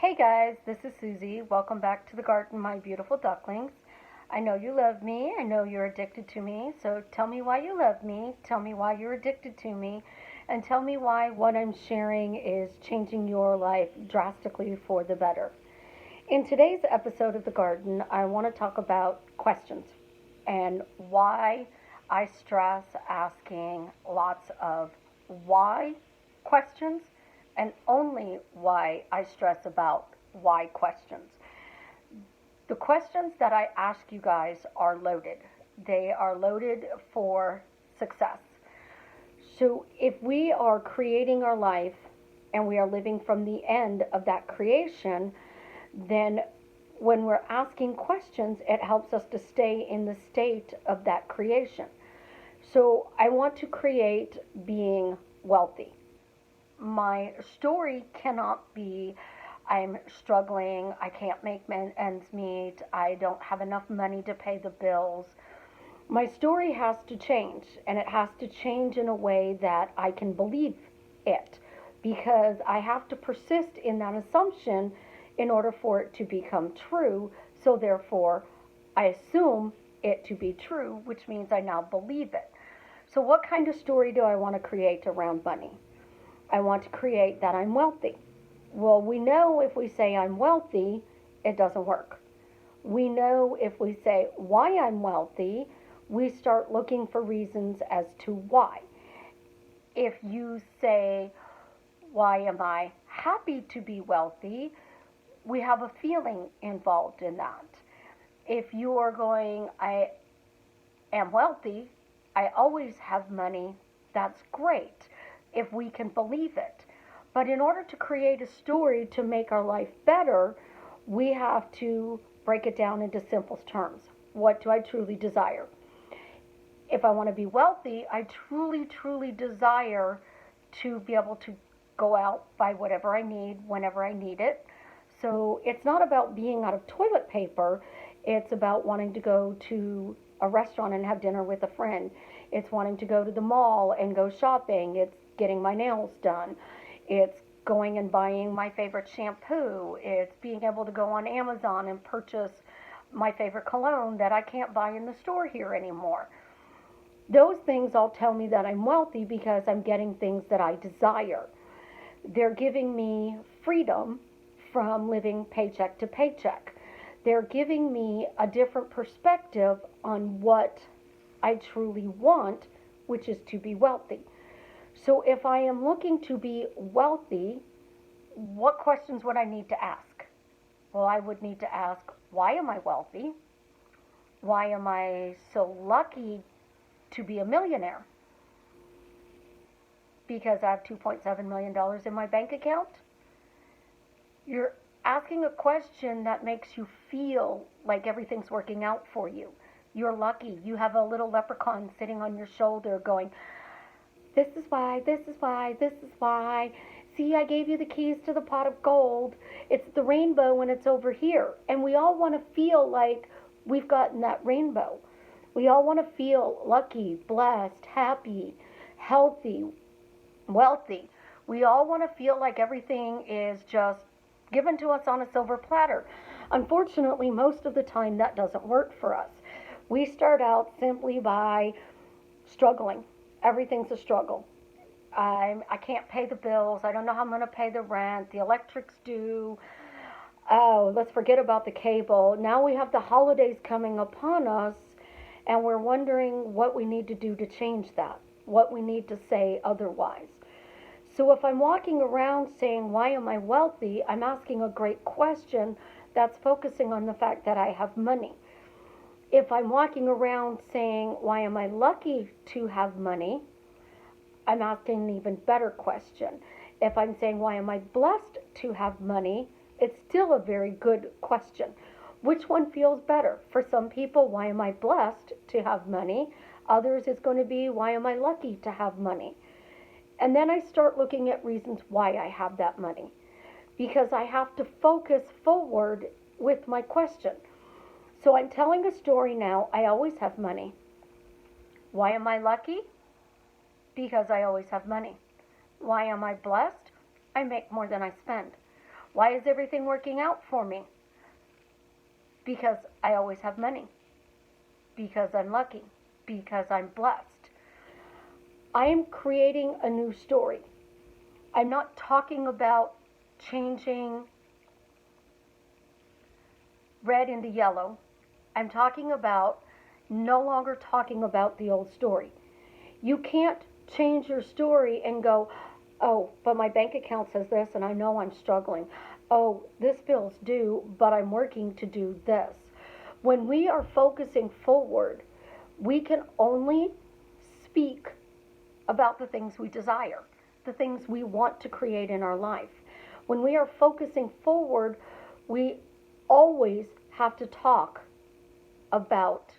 Hey guys, this is Susie. Welcome back to the garden, my beautiful ducklings. I know you love me. I know you're addicted to me. So tell me why you love me. Tell me why you're addicted to me. And tell me why what I'm sharing is changing your life drastically for the better. In today's episode of the garden, I want to talk about questions and why I stress asking lots of why questions and only why I stress about why questions. The questions that I ask you guys are loaded. They are loaded for success. So if we are creating our life and we are living from the end of that creation, then when we're asking questions, it helps us to stay in the state of that creation. So I want to create being wealthy. My story cannot be I'm struggling, I can't make ends meet, I don't have enough money to pay the bills. My story has to change, and it has to change in a way that I can believe it, because I have to persist in that assumption in order for it to become true. So therefore, I assume it to be true, which means I now believe it. So what kind of story do I want to create around money? I want to create that I'm wealthy. Well, we know if we say I'm wealthy, it doesn't work. We know if we say why I'm wealthy, we start looking for reasons as to why. If you say, why am I happy to be wealthy? We have a feeling involved in that. If you are going, I am wealthy, I always have money, that's great if we can believe it. But in order to create a story to make our life better, we have to break it down into simple terms. What do I truly desire? If I want to be wealthy, I truly desire to be able to go out, buy whatever I need, whenever I need it. So it's not about being out of toilet paper. It's about wanting to go to a restaurant and have dinner with a friend. It's wanting to go to the mall and go shopping. It's getting my nails done. It's going and buying my favorite shampoo. It's being able to go on Amazon and purchase my favorite cologne that I can't buy in the store here anymore. Those things all tell me that I'm wealthy because I'm getting things that I desire. They're giving me freedom from living paycheck to paycheck. They're giving me a different perspective on what I truly want, which is to be wealthy. So if I am looking to be wealthy, what questions would I need to ask? Well, I would need to ask, why am I wealthy? Why am I so lucky to be a millionaire? Because I have $2.7 million in my bank account? You're asking a question that makes you feel like everything's working out for you. You're lucky. You have a little leprechaun sitting on your shoulder going, this is why, this is why, this is why. See, I gave you the keys to the pot of gold. It's the rainbow when it's over here. And we all want to feel like we've gotten that rainbow. We all want to feel lucky, blessed, happy, healthy, wealthy. We all want to feel like everything is just given to us on a silver platter. Unfortunately, most of the time that doesn't work for us. We start out simply by struggling. Everything's a struggle. I can't pay the bills. I don't know how I'm going to pay the rent. The electric's due. Oh, let's forget about the cable. Now we have the holidays coming upon us, and we're wondering what we need to do to change that, what we need to say otherwise. So if I'm walking around saying, why am I wealthy? I'm asking a great question that's focusing on the fact that I have money. If I'm walking around saying, why am I lucky to have money? I'm asking an even better question. If I'm saying, why am I blessed to have money? It's still a very good question. Which one feels better? For some people, why am I blessed to have money? Others, it's going to be, why am I lucky to have money? And then I start looking at reasons why I have that money. Because I have to focus forward with my question. So I'm telling a story now. I always have money. Why am I lucky? Because I always have money. Why am I blessed? I make more than I spend. Why is everything working out for me? Because I always have money. Because I'm lucky. Because I'm blessed. I am creating a new story. I'm not talking about changing red into yellow. I'm talking about no longer talking about the old story. You can't change your story and go, oh, but my bank account says this and I know I'm struggling. Oh, this bill's due, but I'm working to do this. When we are focusing forward, we can only speak about the things we desire, the things we want to create in our life. When we are focusing forward, we always have to talk about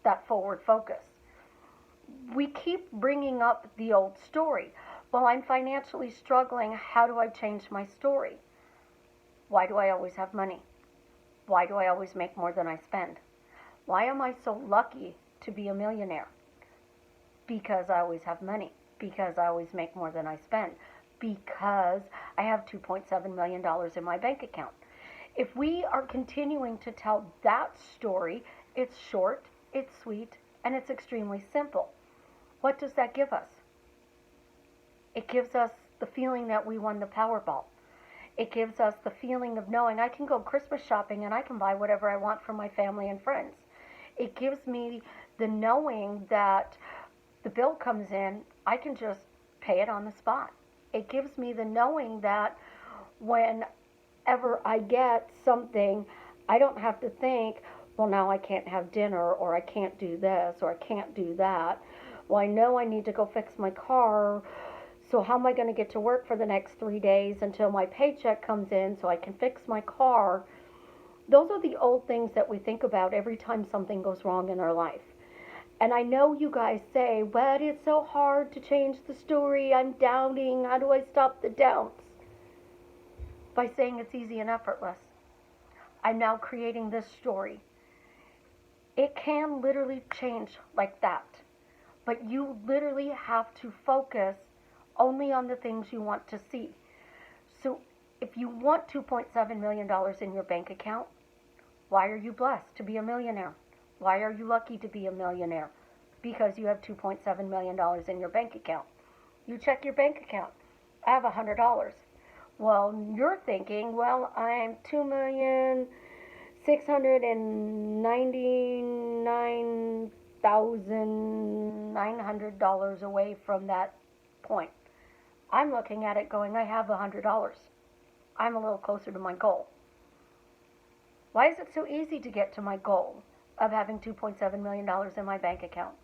that forward focus. We keep bringing up the old story. Well, I'm financially struggling. How do I change my story? Why do I always have money? Why do I always make more than I spend? Why am I so lucky to be a millionaire? Because I always have money. Because I always make more than I spend. Because I have $2.7 million in my bank account. If we are continuing to tell that story, it's short, it's sweet, and it's extremely simple. What does that give us? It gives us the feeling that we won the Powerball. It gives us the feeling of knowing I can go Christmas shopping and I can buy whatever I want for my family and friends. It gives me the knowing that the bill comes in, I can just pay it on the spot. It gives me the knowing that whenever I get something, I don't have to think, well, now I can't have dinner, or I can't do this, or I can't do that. Well, I know I need to go fix my car, so how am I going to get to work for the next 3 days until my paycheck comes in so I can fix my car? Those are the old things that we think about every time something goes wrong in our life. And I know you guys say, but it's so hard to change the story. I'm doubting. How do I stop the doubts? By saying it's easy and effortless. I'm now creating this story. It can literally change like that. But you literally have to focus only on the things you want to see. So if you want $2.7 million in your bank account, why are you blessed to be a millionaire? Why are you lucky to be a millionaire? Because you have $2.7 million in your bank account. You check your bank account. I have $100. Well, you're thinking, well, I'm $2,699,900 away from that point. I'm looking at it going, I have $100. I'm a little closer to my goal. Why is it so easy to get to my goal of having $2.7 million in my bank account?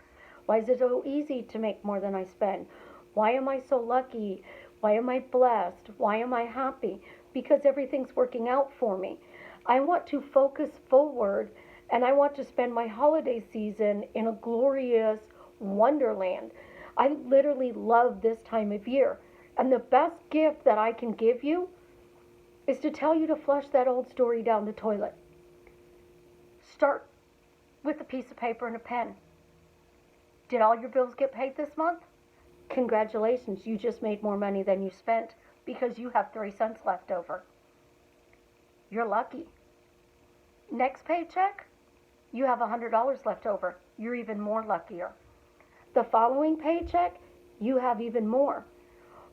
Why is it so easy to make more than I spend? Why am I so lucky? Why am I blessed? Why am I happy? Because everything's working out for me. I want to focus forward, and I want to spend my holiday season in a glorious wonderland. I literally love this time of year. And the best gift that I can give you is to tell you to flush that old story down the toilet. Start with a piece of paper and a pen. Did all your bills get paid this month? Congratulations, you just made more money than you spent because you have 3 cents left over. You're lucky. Next paycheck, you have $100 left over. You're even more luckier. The following paycheck, you have even more.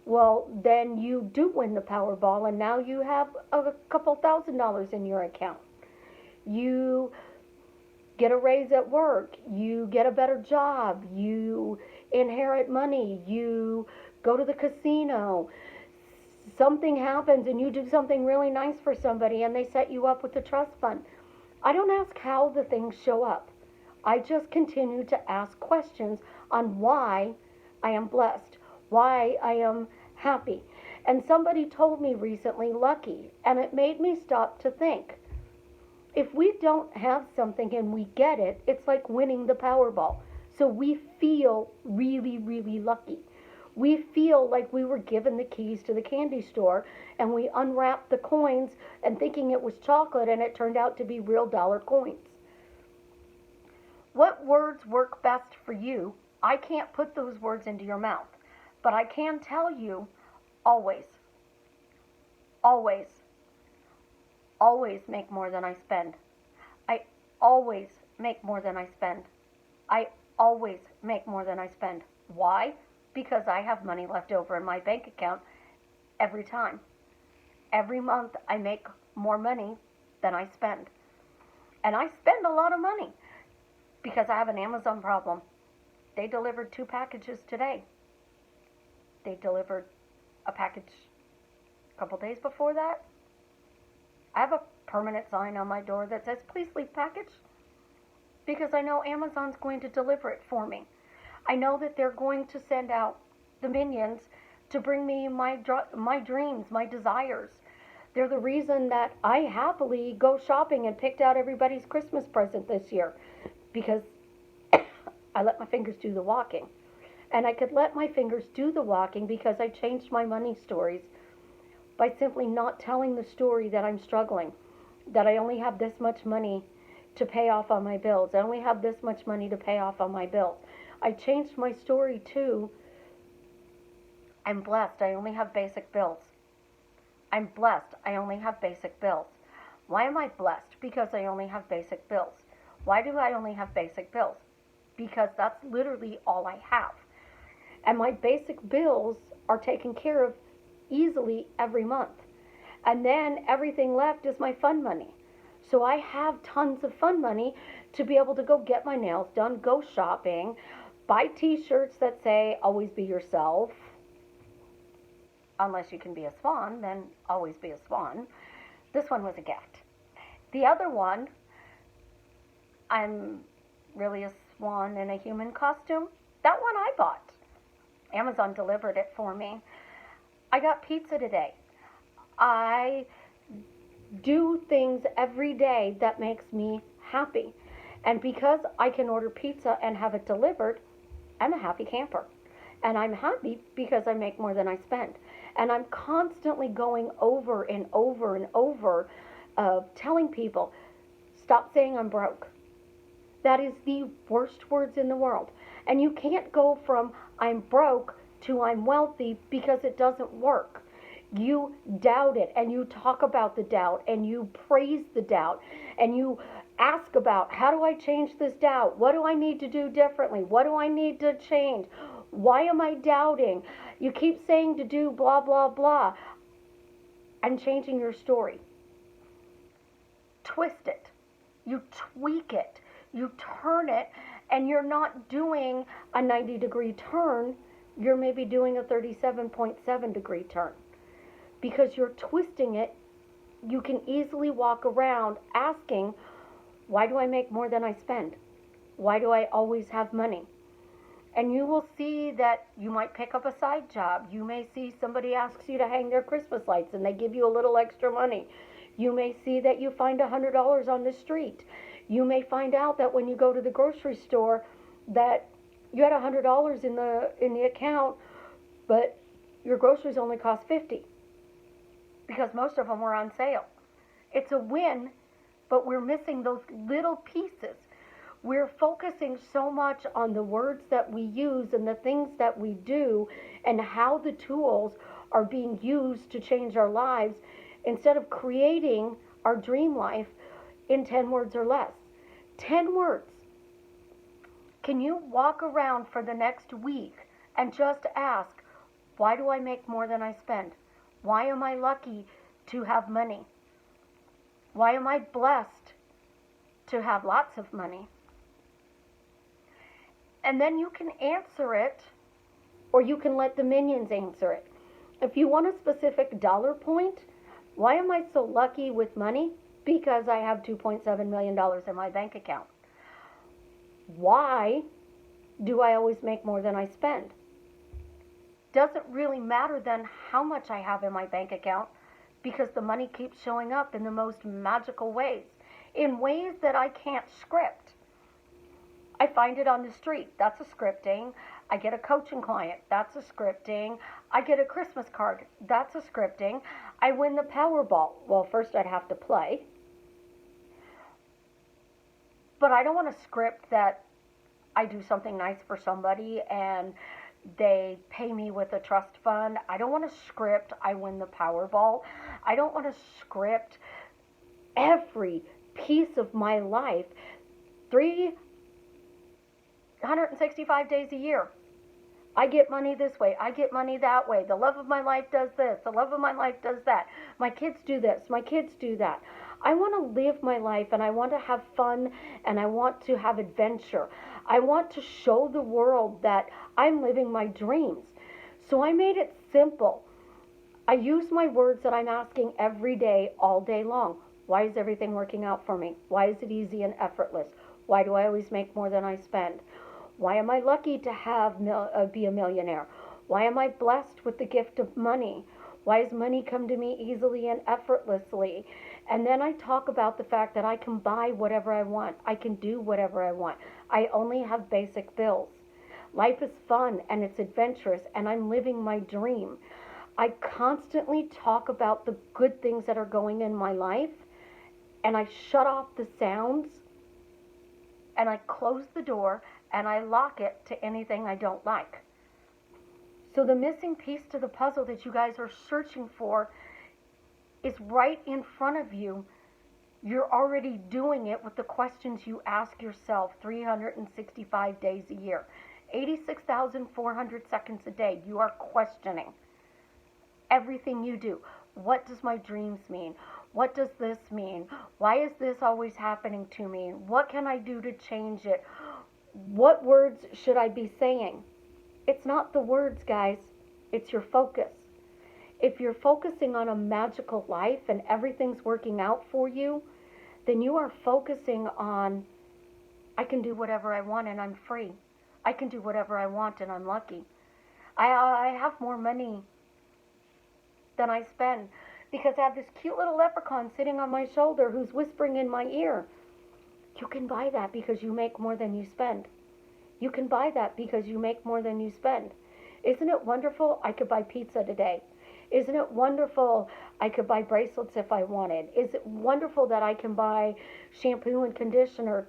Well, then you do win the Powerball, and now you have a couple $1,000s in your account. You get a raise at work. You get a better job. You inherit money. You go to the casino. Something happens, and you do something really nice for somebody, and they set you up with a trust fund. I don't ask how the things show up. I just continue to ask questions on why I am blessed, why I am happy. And somebody told me recently, lucky, and it made me stop to think. If we don't have something and we get it, it's like winning the Powerball. So we feel really, really lucky. We feel like we were given the keys to the candy store and we unwrapped the coins and thinking it was chocolate, and it turned out to be real dollar coins. What words work best for you? I can't put those words into your mouth, but I can tell you always, always always make more than I spend. I always make more than I spend. I always make more than I spend. Why? Because I have money left over in my bank account every time. Every month I make more money than I spend. And I spend a lot of money because I have an Amazon problem. They delivered 2 packages today. They delivered a package a couple days before that. I have a permanent sign on my door that says, please leave package, because I know Amazon's going to deliver it for me. I know that they're going to send out the minions to bring me my dreams, my desires. They're the reason that I happily go shopping and picked out everybody's Christmas present this year, because I let my fingers do the walking. And I could let my fingers do the walking because I changed my money stories by simply not telling the story that I'm struggling, that I only have this much money to pay off on my bills. I only have this much money to pay off on my bills. I changed my story to, I'm blessed, I only have basic bills. I'm blessed, I only have basic bills. Why am I blessed? Because I only have basic bills. Why do I only have basic bills? Because that's literally all I have. And my basic bills are taken care of easily every month. And then everything left is my fun money. So I have tons of fun money to be able to go get my nails done, go shopping, buy t-shirts that say, always be yourself. Unless you can be a swan, then always be a swan. This one was a gift. The other one, I'm really a swan in a human costume. That one I bought. Amazon delivered it for me. I got pizza today. I do things every day that makes me happy. And because I can order pizza and have it delivered, I'm a happy camper. And I'm happy because I make more than I spend. And I'm constantly going over and over and over telling people, stop saying I'm broke. That is the worst words in the world. And you can't go from I'm broke to I'm wealthy because it doesn't work. You doubt it and you talk about the doubt and you praise the doubt and you ask about, how do I change this doubt? What do I need to do differently? What do I need to change? Why am I doubting? You keep saying to do blah, blah, blah. I'm changing your story. Twist it. You tweak it. You turn it, and you're not doing a 90-degree turn. You're maybe doing a 37.7-degree turn. Because you're twisting it, you can easily walk around asking, why do I make more than I spend? Why do I always have money? And you will see that you might pick up a side job. You may see somebody asks you to hang their Christmas lights and they give you a little extra money. You may see that you find $100 on the street. You may find out that when you go to the grocery store that you had $100 in the account, but your groceries only cost $50 because most of them were on sale. It's a win, but we're missing those little pieces. We're focusing so much on the words that we use and the things that we do and how the tools are being used to change our lives instead of creating our dream life in 10 words or less. 10 words. Can you walk around for the next week and just ask, why do I make more than I spend? Why am I lucky to have money? Why am I blessed to have lots of money? And then you can answer it, or you can let the minions answer it. If you want a specific dollar point, why am I so lucky with money? Because I have $2.7 million in my bank account. Why do I always make more than I spend? Doesn't really matter then how much I have in my bank account, because the money keeps showing up in the most magical ways, in ways that I can't script. I find it on the street. That's a scripting. I get a coaching client. That's a scripting. I get a Christmas card. That's a scripting. I win the Powerball. Well, first I'd have to play. But I don't want to script that I do something nice for somebody and they pay me with a trust fund. I don't want to script I win the Powerball. I don't want to script every piece of my life 365 days a year. I get money this way. I get money that way. The love of my life does this. The love of my life does that. My kids do this. My kids do that. I want to live my life, and I want to have fun, and I want to have adventure. I want to show the world that I'm living my dreams. So I made it simple. I use my words that I'm asking every day, all day long. Why is everything working out for me? Why is it easy and effortless? Why do I always make more than I spend? Why am I lucky to be a millionaire? Why am I blessed with the gift of money? Why has money come to me easily and effortlessly? And then I talk about the fact that I can buy whatever I want. I can do whatever I want. I only have basic bills. Life is fun and it's adventurous, and I'm living my dream. I constantly talk about the good things that are going in my life, and I shut off the sounds, and I close the door, and I lock it to anything I don't like. So the missing piece to the puzzle that you guys are searching for is right in front of you. You're already doing it with the questions you ask yourself 365 days a year. 86,400 seconds a day, you are questioning everything you do. What does my dreams mean? What does this mean? Why is this always happening to me? What can I do to change it? What words should I be saying? It's not the words, guys. It's your focus. If you're focusing on a magical life and everything's working out for you, then you are focusing on, I can do whatever I want and I'm free. I can do whatever I want and I'm lucky. I have more money than I spend because I have this cute little leprechaun sitting on my shoulder who's whispering in my ear. You can buy that because you make more than you spend. You can buy that because you make more than you spend. Isn't it wonderful? I could buy pizza today. Isn't it wonderful? I could buy bracelets if I wanted. Is it wonderful that I can buy shampoo and conditioner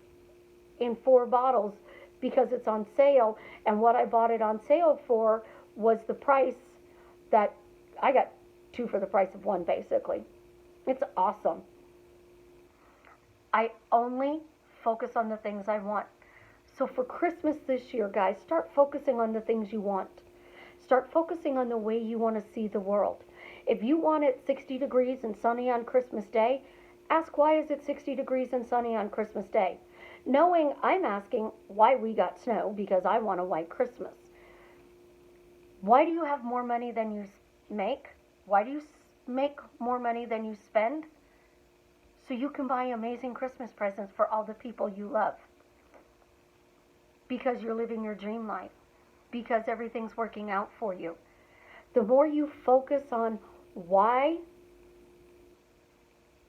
in 4 bottles because it's on sale, and what I bought it on sale for was the price that I got 2 for the price of 1, basically. It's awesome. I only focus on the things I want. So for Christmas this year, guys, start focusing on the things you want. Start focusing on the way you want to see the world. If you want it 60 degrees and sunny on Christmas Day, ask why is it 60 degrees and sunny on Christmas Day? Knowing I'm asking why we got snow because I want a white Christmas. Why do you have more money than you make? Why do you make more money than you spend? So you can buy amazing Christmas presents for all the people you love. Because you're living your dream life. Because everything's working out for you. The more you focus on why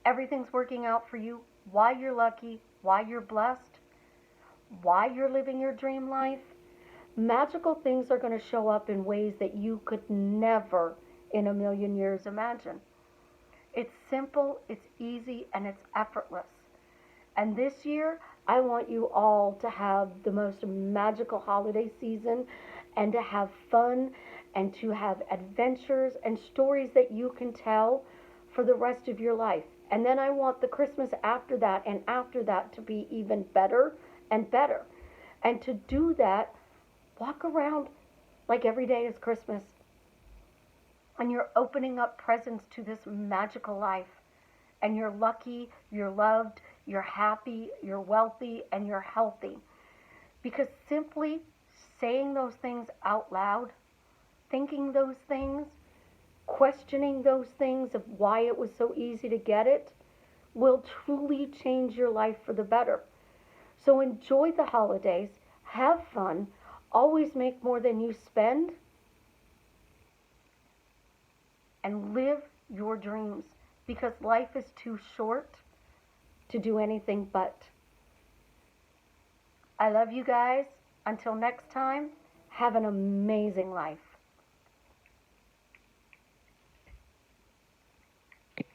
everything's working out for you, why you're lucky, why you're blessed, why you're living your dream life, magical things are going to show up in ways that you could never in a million years imagine. It's simple, it's easy, and it's effortless. And this year, I want you all to have the most magical holiday season and to have fun and to have adventures and stories that you can tell for the rest of your life. And then I want the Christmas after that and after that to be even better and better. And to do that, walk around like every day is Christmas. And you're opening up presents to this magical life. And you're lucky, you're loved, you're happy, you're wealthy, and you're healthy. Because simply saying those things out loud, thinking those things, questioning those things of why it was so easy to get it, will truly change your life for the better. So enjoy the holidays, have fun, always make more than you spend, and live your dreams. Because life is too short to do anything but. I love you guys. Until next time, have an amazing life.